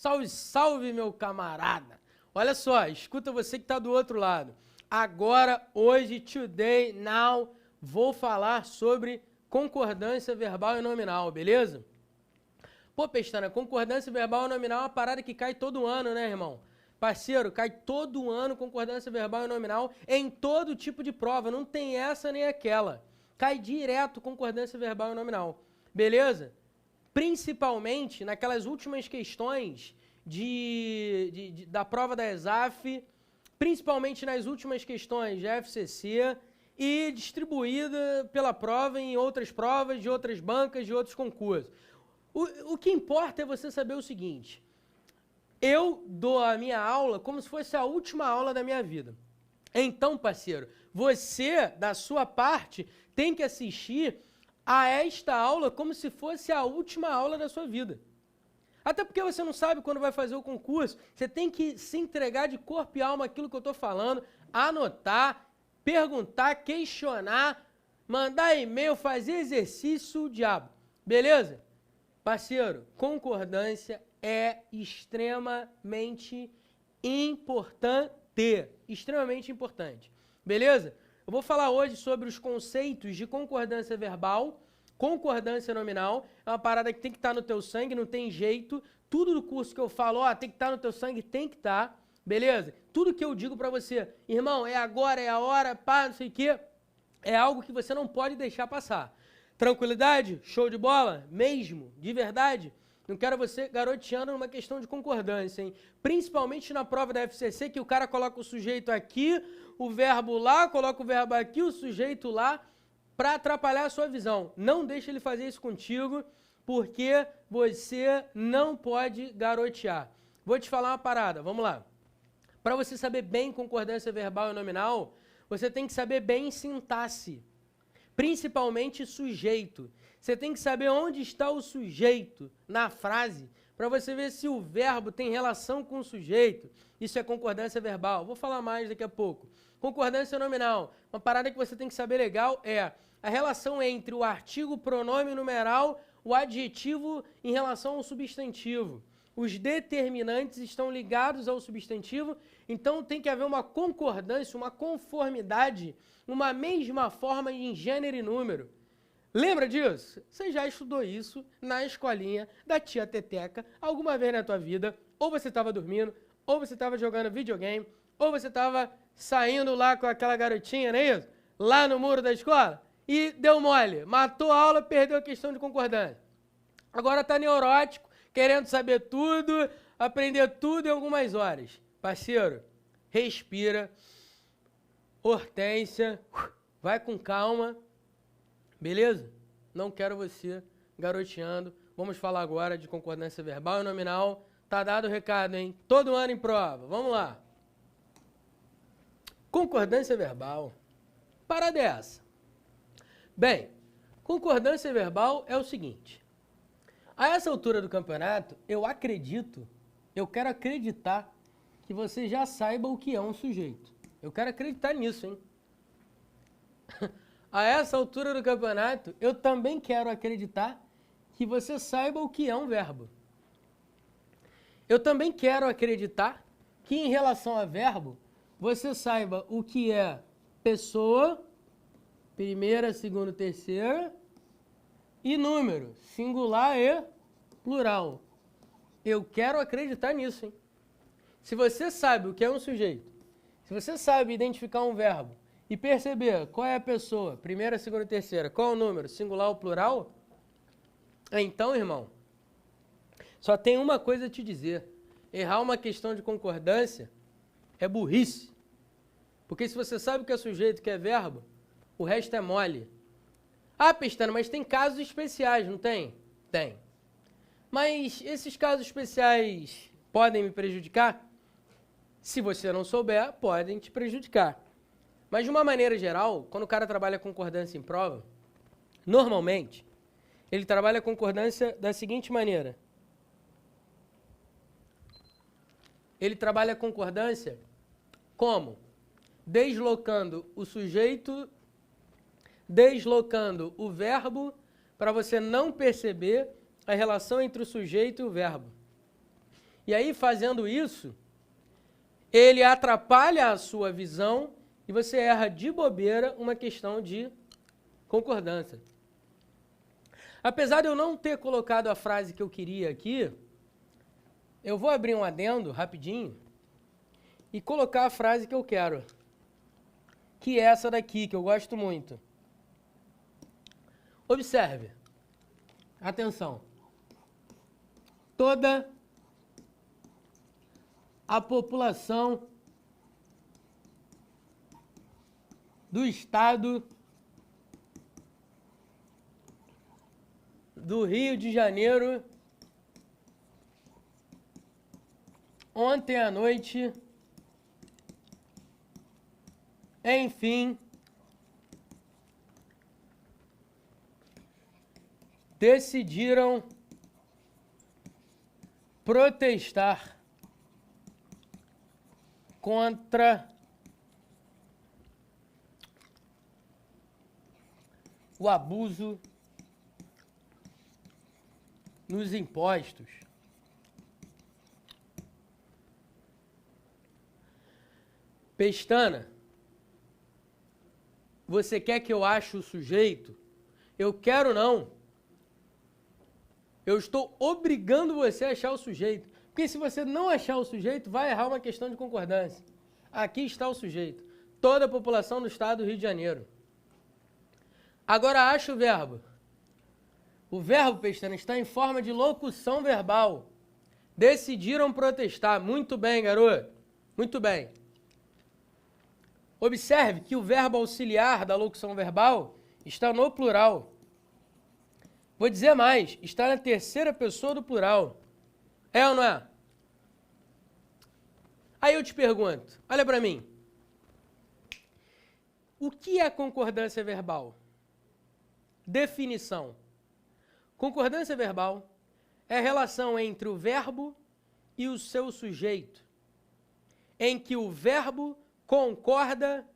Salve, salve, meu camarada! Olha só, escuta você que está do outro lado. Agora, hoje, today, now, vou falar sobre concordância verbal e nominal, beleza? Pô, Pestana, concordância verbal e nominal é uma parada que cai todo ano, né, irmão? Parceiro, cai todo ano concordância verbal e nominal em todo tipo de prova, não tem essa nem aquela. Cai direto concordância verbal e nominal, beleza? Principalmente naquelas últimas questões da prova da ESAF, principalmente nas últimas questões de FCC e distribuída pela prova em outras provas, de outras bancas, de outros concursos. O que importa é você saber o seguinte: eu dou a minha aula como se fosse a última aula da minha vida. Então, parceiro, você, da sua parte, tem que assistir a esta aula como se fosse a última aula da sua vida. Até porque você não sabe quando vai fazer o concurso, você tem que se entregar de corpo e alma aquilo que eu estou falando, anotar, perguntar, questionar, mandar e-mail, fazer exercício, o diabo. Beleza? Parceiro, concordância é extremamente importante. Extremamente importante. Beleza? Eu vou falar hoje sobre os conceitos de concordância verbal, concordância nominal. É uma parada que tem que estar no teu sangue, não tem jeito. Tudo do curso que eu falo, ó, tem que estar no teu sangue, tem que estar. Beleza? Tudo que eu digo pra você, irmão, é agora, é a hora, pá, não sei o quê, é algo que você não pode deixar passar. Tranquilidade? Show de bola? Mesmo? De verdade? Não quero você garoteando numa questão de concordância, hein? Principalmente na prova da FCC, que o cara coloca o sujeito aqui, o verbo lá, coloca o verbo aqui, o sujeito lá, para atrapalhar a sua visão. Não deixe ele fazer isso contigo, porque você não pode garotear. Vou te falar uma parada, vamos lá. Para você saber bem concordância verbal e nominal, você tem que saber bem sintaxe. Principalmente sujeito. Você tem que saber onde está o sujeito na frase, para você ver se o verbo tem relação com o sujeito. Isso é concordância verbal. Vou falar mais daqui a pouco. Concordância nominal. Uma parada que você tem que saber legal é a relação entre o artigo, pronome numeral, o adjetivo em relação ao substantivo. Os determinantes estão ligados ao substantivo, então tem que haver uma concordância, uma conformidade, uma mesma forma em gênero e número. Lembra disso? Você já estudou isso na escolinha da tia Teteca alguma vez na tua vida? Ou você estava dormindo, ou você estava jogando videogame, ou você estava saindo lá com aquela garotinha, não é isso? Lá no muro da escola, e deu mole, matou a aula, perdeu a questão de concordância. Agora está neurótico, querendo saber tudo, aprender tudo em algumas horas. Parceiro, respira, Hortência, vai com calma, beleza? Não quero você garoteando. Vamos falar agora de concordância verbal e nominal. Tá dado o recado, hein? Todo ano em prova. Vamos lá. Concordância verbal. Parada é essa. Bem, concordância verbal é o seguinte. A essa altura do campeonato, eu quero acreditar que você já saiba o que é um sujeito. Eu quero acreditar nisso, hein? A essa altura do campeonato, eu também quero acreditar que você saiba o que é um verbo. Eu também quero acreditar que em relação a verbo, você saiba o que é pessoa, primeira, segunda, terceira, e número, singular e plural. Eu quero acreditar nisso, hein? Se você sabe o que é um sujeito, se você sabe identificar um verbo e perceber qual é a pessoa, primeira, segunda, terceira, qual é o número, singular ou plural, então, irmão, só tem uma coisa a te dizer. Errar uma questão de concordância é burrice. Porque se você sabe o que é sujeito, o que é verbo, o resto é mole. Ah, Pestana, mas tem casos especiais, não tem? Tem. Mas esses casos especiais podem me prejudicar? Se você não souber, podem te prejudicar. Mas de uma maneira geral, quando o cara trabalha concordância em prova, normalmente, ele trabalha concordância da seguinte maneira. Ele trabalha concordância como? Deslocando o sujeito, deslocando o verbo, para você não perceber a relação entre o sujeito e o verbo. E aí, fazendo isso, ele atrapalha a sua visão e você erra de bobeira uma questão de concordância. Apesar de eu não ter colocado a frase que eu queria aqui, eu vou abrir um adendo rapidinho e colocar a frase que eu quero, que é essa daqui, que eu gosto muito. Observe. Atenção. Toda a população do estado do Rio de Janeiro ontem à noite, enfim, decidiram protestar contra o abuso nos impostos. Pestana, você quer que eu ache o sujeito? Eu quero não. Eu estou obrigando você a achar o sujeito. Porque se você não achar o sujeito, vai errar uma questão de concordância. Aqui está o sujeito. Toda a população do estado do Rio de Janeiro. Agora acha o verbo. O verbo, Pestana, está em forma de locução verbal. Decidiram protestar. Muito bem, garoto. Muito bem. Observe que o verbo auxiliar da locução verbal está no plural. Vou dizer mais, está na terceira pessoa do plural. É ou não é? Aí eu te pergunto, olha para mim. O que é concordância verbal? Definição. Concordância verbal é a relação entre o verbo e o seu sujeito, em que o verbo concorda,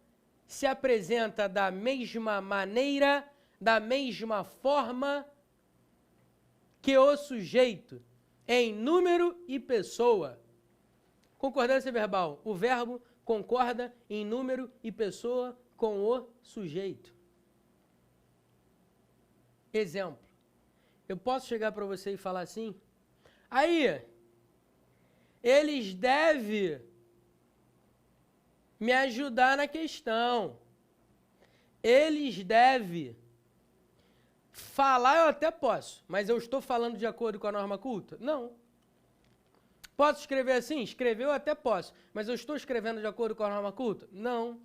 se apresenta da mesma maneira, da mesma forma que o sujeito, em número e pessoa. Concordância verbal. O verbo concorda em número e pessoa com o sujeito. Exemplo. Eu posso chegar para você e falar assim? Aí, eles devem me ajudar na questão. Eles devem falar, eu até posso, mas eu estou falando de acordo com a norma culta? Não. Posso escrever assim? Escrever eu até posso, mas eu estou escrevendo de acordo com a norma culta? Não.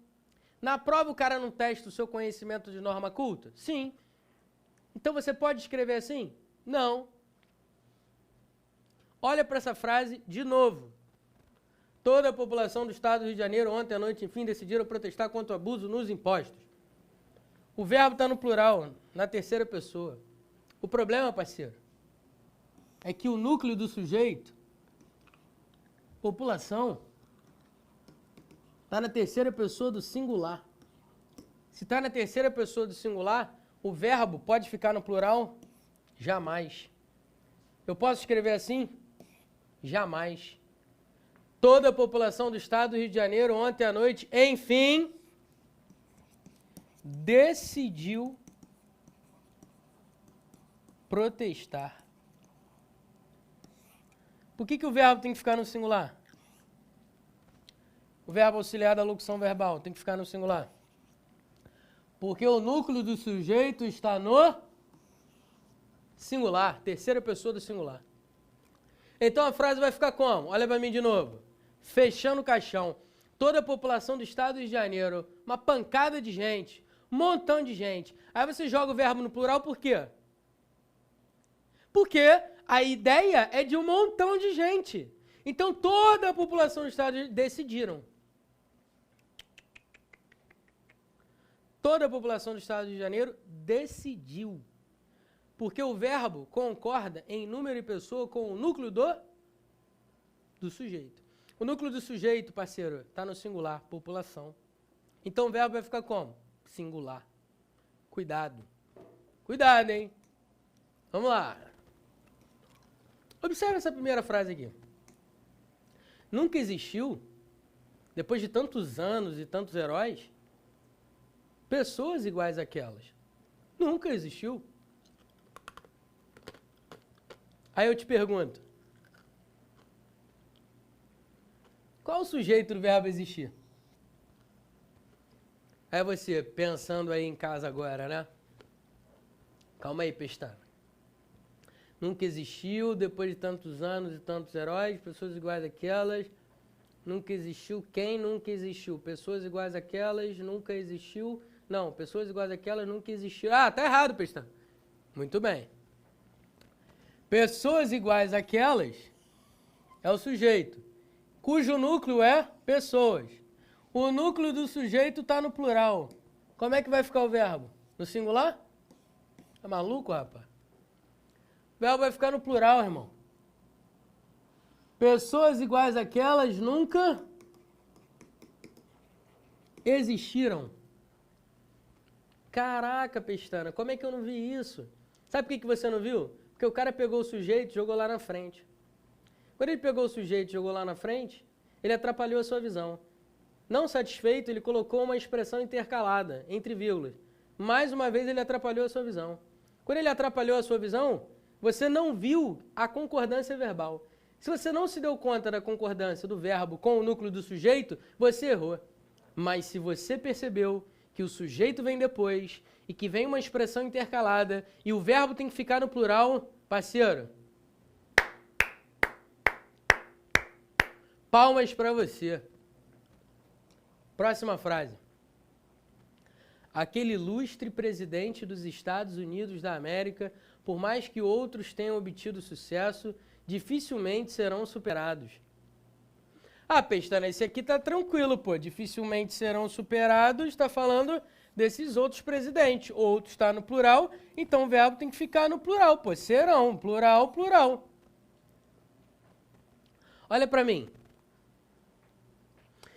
Na prova o cara não testa o seu conhecimento de norma culta? Sim. Então você pode escrever assim? Não. Olha para essa frase de novo. Toda a população do estado do Rio de Janeiro, ontem à noite, enfim, decidiram protestar contra o abuso nos impostos. O verbo está no plural, na terceira pessoa. O problema, parceiro, é que o núcleo do sujeito, população, está na terceira pessoa do singular. Se está na terceira pessoa do singular, o verbo pode ficar no plural? Jamais. Eu posso escrever assim? Jamais. Toda a população do estado do Rio de Janeiro, ontem à noite, enfim, decidiu protestar. Por que o verbo tem que ficar no singular? O verbo auxiliar da locução verbal tem que ficar no singular. Porque o núcleo do sujeito está no singular, terceira pessoa do singular. Então a frase vai ficar como? Olha para mim de novo. Fechando o caixão. Toda a população do estado do Rio de Janeiro, uma pancada de gente, um montão de gente. Aí você joga o verbo no plural por quê? Porque a ideia é de um montão de gente. Então toda a população do estado decidiram. Toda a população do estado do Rio de Janeiro decidiu. Porque o verbo concorda em número e pessoa com o núcleo do sujeito. O núcleo do sujeito, parceiro, está no singular, população. Então o verbo vai ficar como? Singular. Cuidado. Cuidado, hein? Vamos lá. Observe essa primeira frase aqui. Nunca existiu, depois de tantos anos e tantos heróis, pessoas iguais àquelas. Nunca existiu. Aí eu te pergunto, qual o sujeito do verbo existir? Aí você, pensando aí em casa agora, né? Calma aí, Pestana. Nunca existiu, depois de tantos anos e tantos heróis, pessoas iguais àquelas. Nunca existiu quem? Nunca existiu. Pessoas iguais àquelas, nunca existiu. Não, pessoas iguais àquelas, nunca existiu. Ah, tá errado, Pestana. Muito bem. Pessoas iguais àquelas é o sujeito, cujo núcleo é pessoas. O núcleo do sujeito está no plural. Como é que vai ficar o verbo? No singular? Tá maluco, rapaz? O verbo vai ficar no plural, irmão. Pessoas iguais àquelas nunca existiram. Caraca, Pestana, como é que eu não vi isso? Sabe por que você não viu? Porque o cara pegou o sujeito e jogou lá na frente. Quando ele pegou o sujeito e jogou lá na frente, ele atrapalhou a sua visão. Não satisfeito, ele colocou uma expressão intercalada, entre vírgulas. Mais uma vez, ele atrapalhou a sua visão. Quando ele atrapalhou a sua visão, você não viu a concordância verbal. Se você não se deu conta da concordância do verbo com o núcleo do sujeito, você errou. Mas se você percebeu que o sujeito vem depois e que vem uma expressão intercalada e o verbo tem que ficar no plural, parceiro, palmas para você. Próxima frase. Aquele ilustre presidente dos Estados Unidos da América, por mais que outros tenham obtido sucesso, dificilmente serão superados. Ah, Pestana, esse aqui tá tranquilo, pô. Dificilmente serão superados, está falando desses outros presidentes. Outros está no plural, então o verbo tem que ficar no plural, pô. Serão, plural, plural. Olha para mim.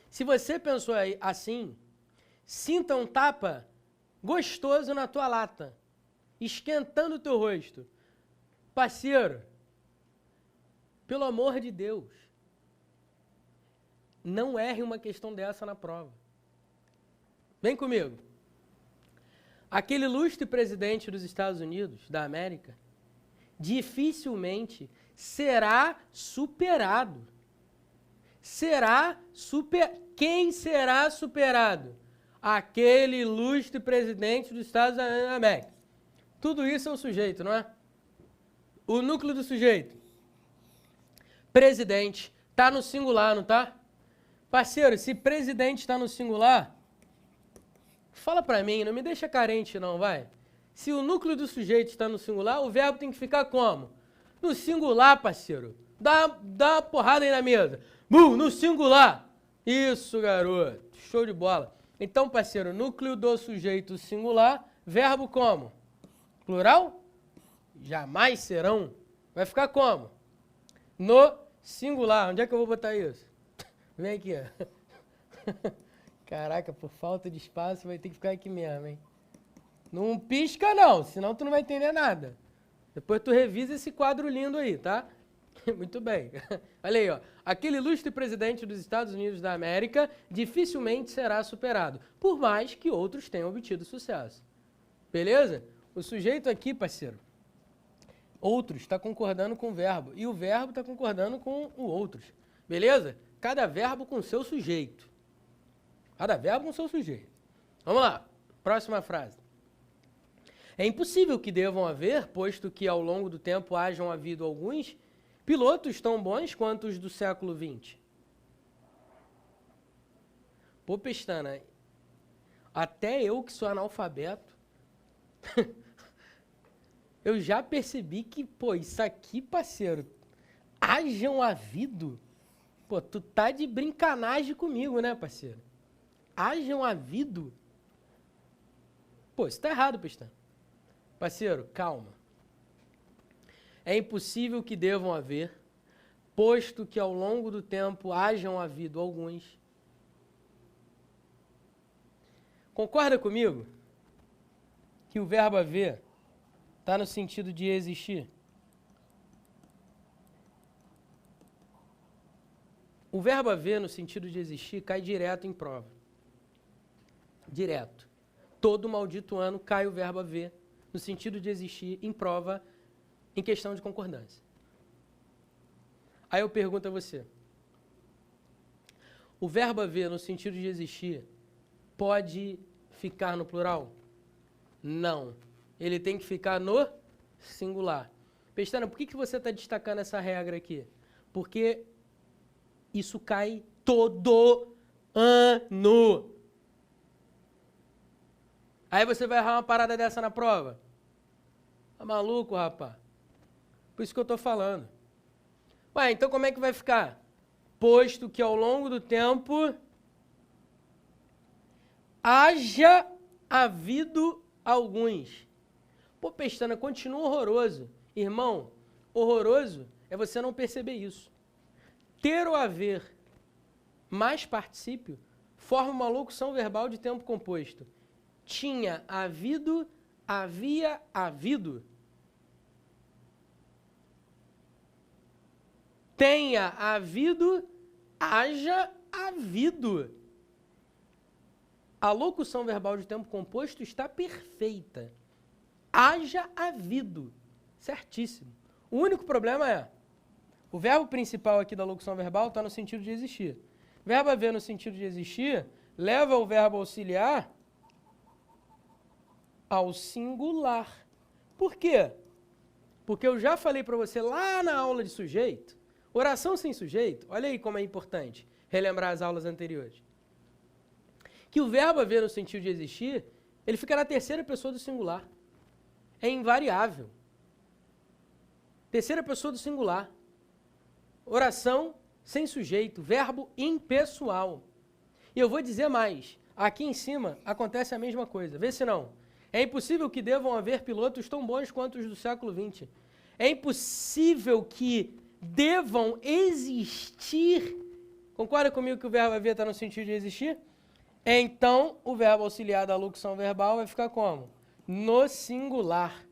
Se você pensou assim, sinta um tapa gostoso na tua lata, esquentando o teu rosto. Parceiro, pelo amor de Deus, não erre uma questão dessa na prova. Vem comigo. Aquele ilustre presidente dos Estados Unidos, da América, dificilmente será superado. Quem será superado? Aquele ilustre presidente dos Estados Unidos da América. Tudo isso é o sujeito, não é? O núcleo do sujeito. Presidente. Tá no singular, não tá? Parceiro, se presidente está no singular, fala pra mim, não me deixa carente não, vai. Se o núcleo do sujeito está no singular, o verbo tem que ficar como? No singular, parceiro. Dá uma porrada aí na mesa. No singular. Isso, garoto. Show de bola. Então, parceiro, núcleo do sujeito singular, verbo como? Plural? Jamais serão. Vai ficar como? No singular. Onde é que eu vou botar isso? Vem aqui, ó. Caraca, por falta de espaço vai ter que ficar aqui mesmo, hein? Não pisca não, senão tu não vai entender nada. Depois tu revisa esse quadro lindo aí, tá? Muito bem. Olha aí, ó. Aquele ilustre presidente dos Estados Unidos da América dificilmente será superado, por mais que outros tenham obtido sucesso. Beleza? O sujeito aqui, parceiro, outros, está concordando com o verbo, e o verbo está concordando com o outros. Beleza? Cada verbo com seu sujeito. Cada verbo com seu sujeito. Vamos lá. Próxima frase. É impossível que devam haver, posto que ao longo do tempo hajam havido alguns pilotos tão bons quanto os do século XX. Pô, Pestana, até eu que sou analfabeto, eu já percebi que, pô, isso aqui, parceiro, hajam havido. Pô, tu tá de brincanagem comigo, né, parceiro? Hajam havido. Pô, isso tá errado, Pestana. Parceiro, calma. É impossível que devam haver, posto que ao longo do tempo hajam havido alguns. Concorda comigo que o verbo haver está no sentido de existir? O verbo haver, no sentido de existir, cai direto em prova. Direto. Todo maldito ano cai o verbo haver, no sentido de existir, em prova, em questão de concordância. Aí eu pergunto a você. O verbo haver, no sentido de existir, pode ficar no plural? Não. Ele tem que ficar no singular. Pestana, por que você está destacando essa regra aqui? Porque isso cai todo ano. Aí você vai errar uma parada dessa na prova? Tá maluco, rapaz? Por isso que eu estou falando. Ué, então como é que vai ficar? Posto que ao longo do tempo haja havido alguns. Pô, Pestana, continua horroroso. Irmão, horroroso é você não perceber isso. Ter ou haver mais particípio forma uma locução verbal de tempo composto. Tinha havido, havia havido. Tenha havido, haja havido. A locução verbal de tempo composto está perfeita. Haja havido. Certíssimo. O único problema é, o verbo principal aqui da locução verbal está no sentido de existir. Verbo haver no sentido de existir leva o verbo auxiliar ao singular. Por quê? Porque eu já falei para você lá na aula de sujeito, oração sem sujeito, olha aí como é importante relembrar as aulas anteriores. Que o verbo haver no sentido de existir, ele fica na terceira pessoa do singular. É invariável. Terceira pessoa do singular. Oração sem sujeito, verbo impessoal. E eu vou dizer mais, aqui em cima acontece a mesma coisa, vê se não. É impossível que devam haver pilotos tão bons quanto os do século XX. É impossível que devam existir. Concorda comigo que o verbo haver está no sentido de existir? Então, o verbo auxiliar da locução verbal vai ficar como? No singular.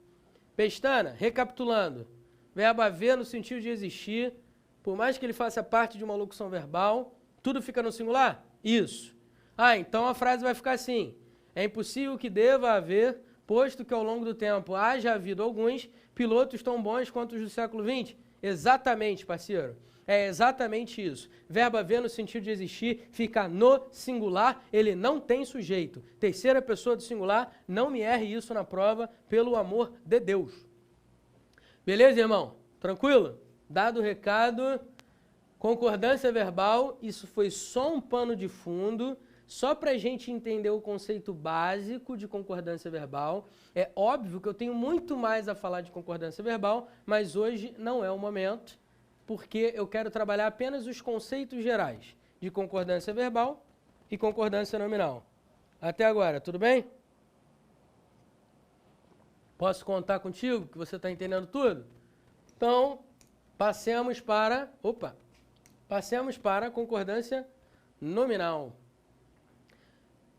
Pestana, recapitulando. Verbo haver no sentido de existir, por mais que ele faça parte de uma locução verbal, tudo fica no singular? Isso. Ah, então a frase vai ficar assim. É impossível que deva haver, posto que ao longo do tempo haja havido alguns pilotos tão bons quanto os do século XX. Exatamente, parceiro. É exatamente isso. Verbo haver no sentido de existir fica no singular, ele não tem sujeito. Terceira pessoa do singular, não me erre isso na prova, pelo amor de Deus. Beleza, irmão? Tranquilo? Dado o recado, concordância verbal, isso foi só um pano de fundo, só para a gente entender o conceito básico de concordância verbal. É óbvio que eu tenho muito mais a falar de concordância verbal, mas hoje não é o momento, porque eu quero trabalhar apenas os conceitos gerais de concordância verbal e concordância nominal. Até agora, tudo bem? Posso contar contigo que você está entendendo tudo? Então, passemos para a concordância nominal.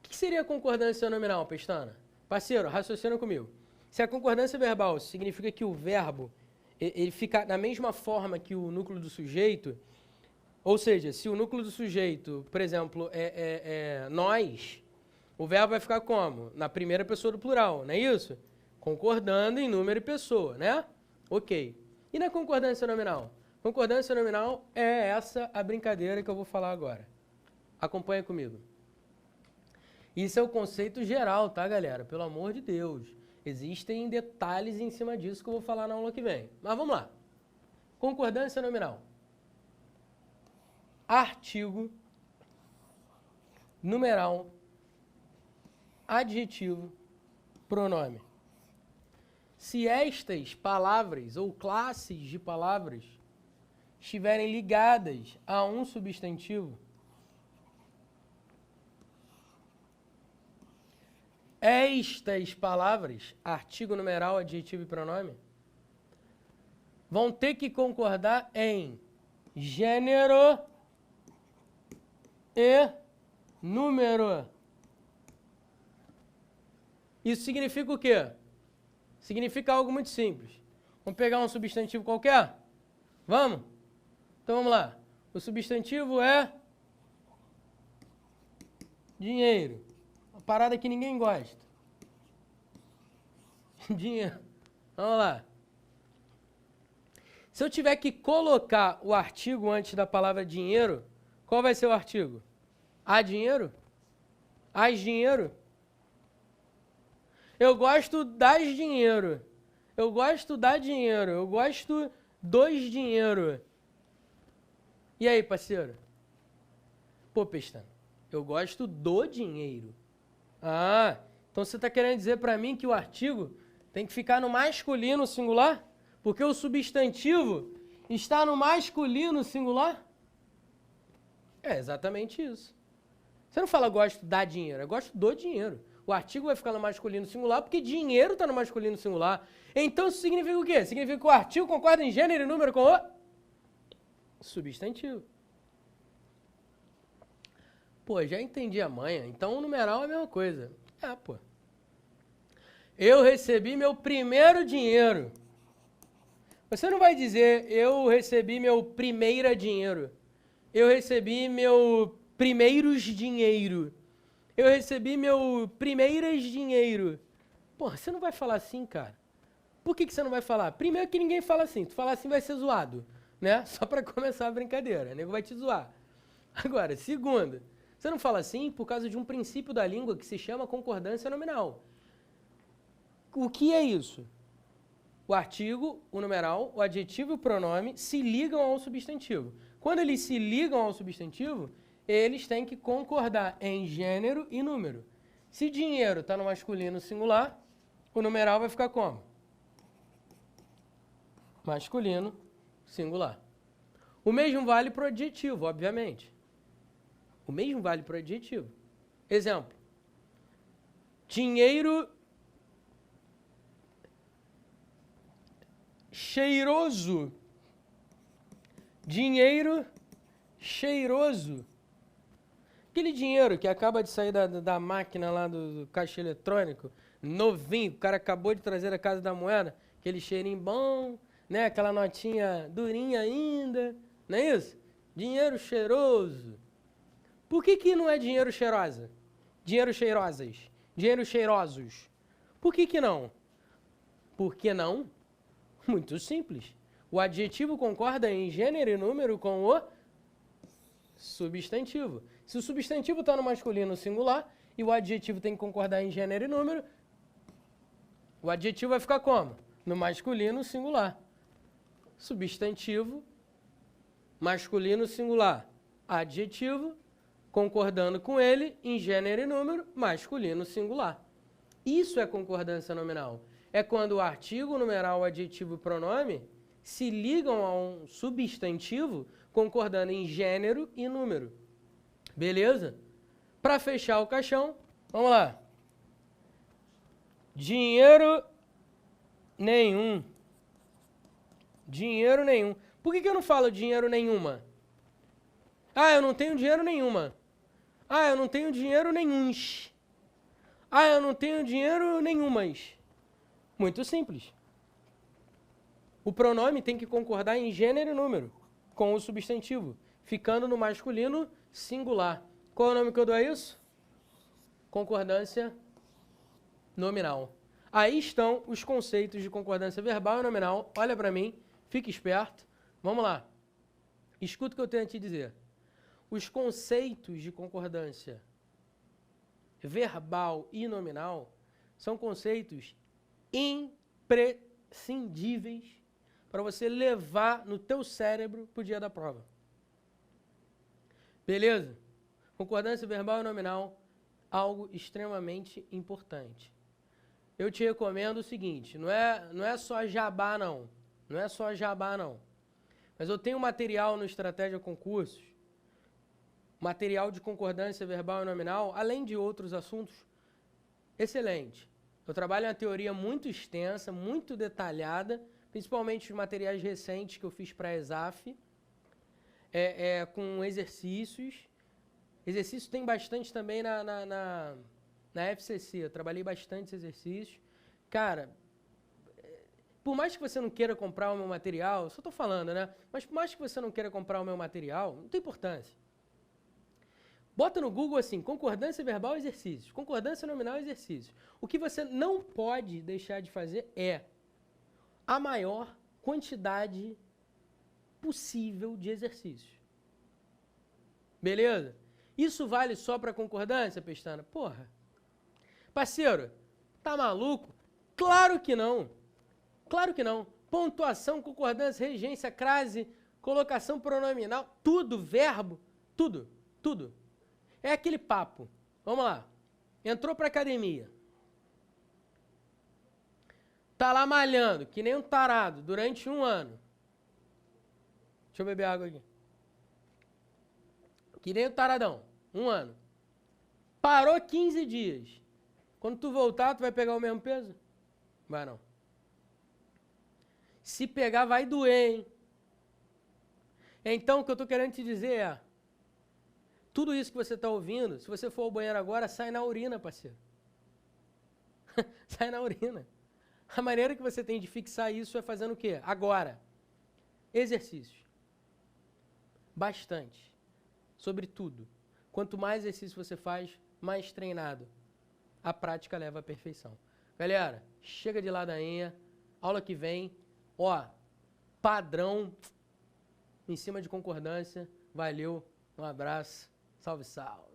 O que seria concordância nominal, Pestana? Parceiro, raciocina comigo. Se a concordância verbal significa que o verbo ele fica da mesma forma que o núcleo do sujeito, ou seja, se o núcleo do sujeito, por exemplo, é nós, o verbo vai ficar como? Na primeira pessoa do plural, não é isso? Concordando em número e pessoa, né? Ok. E na concordância nominal? Concordância nominal é essa a brincadeira que eu vou falar agora. Acompanha comigo. Isso é o conceito geral, tá, galera? Pelo amor de Deus. Existem detalhes em cima disso que eu vou falar na aula que vem. Mas vamos lá. Concordância nominal. Artigo, numeral, adjetivo, pronome. Se estas palavras ou classes de palavras estiverem ligadas a um substantivo, estas palavras, artigo, numeral, adjetivo e pronome, vão ter que concordar em gênero e número. Isso significa o quê? Significa algo muito simples. Vamos pegar um substantivo qualquer? Vamos? Então vamos lá. O substantivo é dinheiro. Uma parada que ninguém gosta. Dinheiro. Vamos lá. Se eu tiver que colocar o artigo antes da palavra dinheiro, qual vai ser o artigo? A dinheiro? As dinheiro? Eu gosto das dinheiro. Eu gosto da dinheiro. Eu gosto dos dinheiro. E aí, parceiro? Pô, Pestana, eu gosto do dinheiro. Ah, então você está querendo dizer para mim que o artigo tem que ficar no masculino singular? Porque o substantivo está no masculino singular? É exatamente isso. Você não fala gosto da dinheiro, eu gosto do dinheiro. O artigo vai ficar no masculino singular porque dinheiro está no masculino singular. Então isso significa o quê? Significa que o artigo concorda em gênero e número com o substantivo. Pô, já entendi a manha. Então o numeral é a mesma coisa. Pô. Eu recebi meu primeiro dinheiro. Você não vai dizer eu recebi meu primeiro dinheiro. Eu recebi meu primeiros dinheiro. Eu recebi meu primeiras dinheiro. Porra, você não vai falar assim, cara. Por que você não vai falar? Primeiro que ninguém fala assim. Tu falar assim vai ser zoado, né? Só pra começar a brincadeira. O nego vai te zoar. Agora, segundo, você não fala assim por causa de um princípio da língua que se chama concordância nominal. O que é isso? O artigo, o numeral, o adjetivo e o pronome se ligam ao substantivo. Quando eles se ligam ao substantivo, eles têm que concordar em gênero e número. Se dinheiro está no masculino singular, o numeral vai ficar como? Masculino singular. O mesmo vale para o adjetivo, obviamente. O mesmo vale para o adjetivo. Exemplo. Dinheiro cheiroso. Dinheiro cheiroso. Aquele dinheiro que acaba de sair da máquina lá do caixa eletrônico, novinho, o cara acabou de trazer da Casa da Moeda, aquele cheirinho bom, né? Aquela notinha durinha ainda, não é isso? Dinheiro cheiroso. Por que não é dinheiro cheirosa? Dinheiro cheirosas. Dinheiro cheirosos. Por que não? Por que não? Muito simples. O adjetivo concorda em gênero e número com o substantivo. Se o substantivo está no masculino singular e o adjetivo tem que concordar em gênero e número, o adjetivo vai ficar como? No masculino singular. Substantivo, masculino singular. Adjetivo, concordando com ele em gênero e número, masculino singular. Isso é concordância nominal. É quando o artigo, o numeral, o adjetivo e o pronome se ligam a um substantivo concordando em gênero e número. Beleza? Para fechar o caixão, vamos lá. Dinheiro nenhum. Dinheiro nenhum. Por que eu não falo dinheiro nenhuma? Ah, eu não tenho dinheiro nenhuma. Ah, eu não tenho dinheiro nenhuns. Ah, eu não tenho dinheiro nenhumas. Muito simples. O pronome tem que concordar em gênero e número com o substantivo, ficando no masculino singular. Qual é o nome que eu dou a isso? Concordância nominal. Aí estão os conceitos de concordância verbal e nominal. Olha para mim, fique esperto. Vamos lá. Escuta o que eu tenho a te dizer. Os conceitos de concordância verbal e nominal são conceitos imprescindíveis para você levar no teu cérebro para o dia da prova. Beleza? Concordância verbal e nominal, algo extremamente importante. Eu te recomendo o seguinte, não é só jabá não, não é só jabá não, mas eu tenho material no Estratégia Concursos, material de concordância verbal e nominal, além de outros assuntos, excelente. Eu trabalho uma teoria muito extensa, muito detalhada, principalmente os materiais recentes que eu fiz para a ESAF, com exercícios. Exercício tem bastante também na FCC, eu trabalhei bastante exercícios. Cara, por mais que você não queira comprar o meu material, só estou falando, né? Mas por mais que você não queira comprar o meu material, não tem importância. Bota no Google assim, concordância verbal exercícios, concordância nominal exercícios. O que você não pode deixar de fazer é a maior quantidade possível de exercícios. Beleza? Isso vale só para concordância, Pestana? Porra. Parceiro, tá maluco? Claro que não. Claro que não. Pontuação, concordância, regência, crase, colocação pronominal, tudo, verbo, tudo, tudo. É aquele papo. Vamos lá. Entrou pra academia. Tá lá malhando, que nem um tarado, durante 1 ano. Deixa eu beber água aqui. Que nem um taradão. 1 ano. Parou 15 dias. Quando tu voltar, tu vai pegar o mesmo peso? Vai não. Se pegar, vai doer, hein? Então, o que eu tô querendo te dizer é, tudo isso que você tá ouvindo, se você for ao banheiro agora, sai na urina, parceiro. Sai na urina. A maneira que você tem de fixar isso é fazendo o quê? Agora. Exercícios. Bastante. Sobre tudo. Quanto mais exercício você faz, mais treinado. A prática leva à perfeição. Galera, chega de ladainha. Aula que vem, ó, padrão em cima de concordância. Valeu, um abraço. Salve, salve.